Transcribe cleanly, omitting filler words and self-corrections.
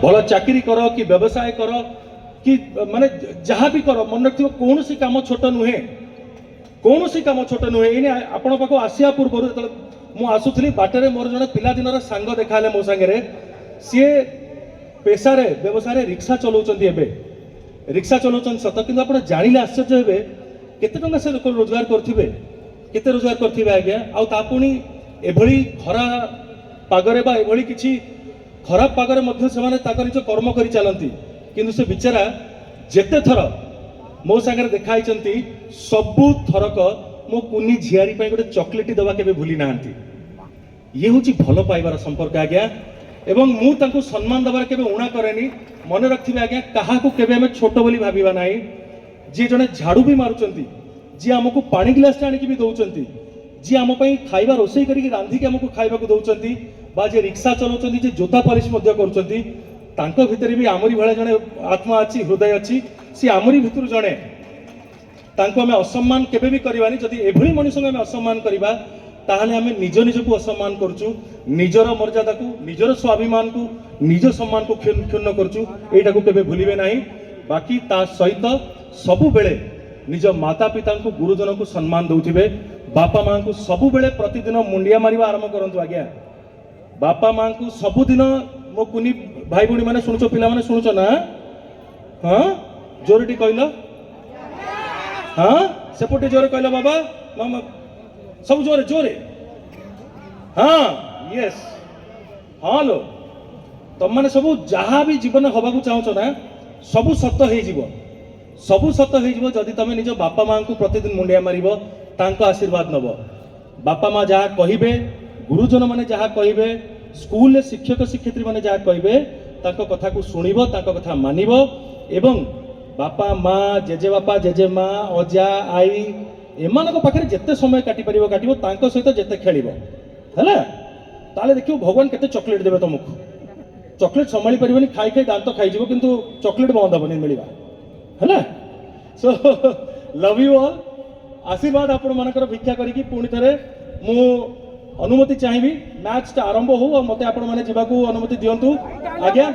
भल चाकरी कर कि व्यवसाय कर कि माने जहाँ भी कर मन रखियो कौन सी काम छोट नुहे कौन सी काम छोट नुहे इने आपण पाखो आसिया पूर्व मु आसुथली बाटरे मोर जने पिला दिनर सांग देखाले मो सांगे सी पेशा रे व्यवसाय रे रिक्शा चलाउछन्ती एबे रिक्शा चलाउछन्ती सत किंतु आपण जानिले आश्चर्य हेबे केते टंका से रोजगार करथिबे केते रोजगार करथिबे आज्ञा आ ता पुणी एभली खरा पागरे बा एभली किछि खराब पागरे मध्य से माने ताकर निज कर्म करि चलंती किंतु से बिचारा जेते थर मो सांगे देखाइछन्ती सबु थरक मो कुनी झियारी पई गोटे चॉकलेट दबा केबे भूली नाहंती ये होची भलो पाइबार संपर्क आज्ञा एवं मु तांको सम्मान दबार केबे उणा करेनी मन रखिबे आज्ञा काहाकू केबे हमें छोट बोली भाबिबा नाही जे जने झाड़ू भी मारुचंती जे हमकू पानी गिलास आनिक भी दउचंती जे हम पई खाइबा रोसई करिक रांधी के हमकू खाइबा को दउचंती बा जे रिक्शा चलाउचंती जे जोता पॉलिश मध्य करूचंती तांको भितरे भी आमरी भळे जने आत्मा अछि हृदय अछि सी आमरी भितरु जने तांको हमें असम्मान केबे भी करबानी जदि एभली मनुष्य हमें असम्मान करबा ताहले हमें निज निज को असम्मान करचु निजर मर्यादा को निजर स्वाभिमान को निज सम्मान को क्षुण्ण करचु एटा को केबे भूलिबे नाही बाकी ता सहित सबु बेले निज माता पिता को गुरुजन को सम्मान दउथिबे बापा मां को सबु बेले प्रतिदिन मुंडिया मारिबा आरंभ करंतु आज्ञा बापा मां को सबुदिन मो कुनी भाई भणी माने सुनुचो पिला माने सुनुचो ना हां जोरटी कहलो हां सेपटे जोरे कहलो बाबा मामा सब जोरे जोरे हाँ यस हाँ लो तुम मैंने सब जहाँ भी जीवन हवा को चाहो ना सबू सत हो सबू सत हो जदि तुम निज बापा माँ को प्रतिदिन मुंडिया मार आशीर्वाद नब बापा माँ जहाँ कहे गुरुजन मैंने जहाँ कहे स्कूल शिक्षक शिक्षयित्री मैंने जहाँ कहे कथा को शुणव कथा मानव एवं बापा माँ जेजे बापा जेजे माँ अजा आई एमान पाखे जिते समय काटी पार काटो सहित जिते खेल है देखियो भगवान केते चॉकलेट देवे तुमको चॉकलेट संभाली पारिबनी खाई खाई दांत खाई जीवो किंतु चॉकलेट बंद हेबनी मिलवा है सो लव यू ऑल आशीर्वाद आपण मानकर भिक्षा करिकी पुणी थरे मु अनुमति चाहिबी मैच टा आरंभ हो और मते आपण माने जीवा को अनुमति दियंतु आज्ञा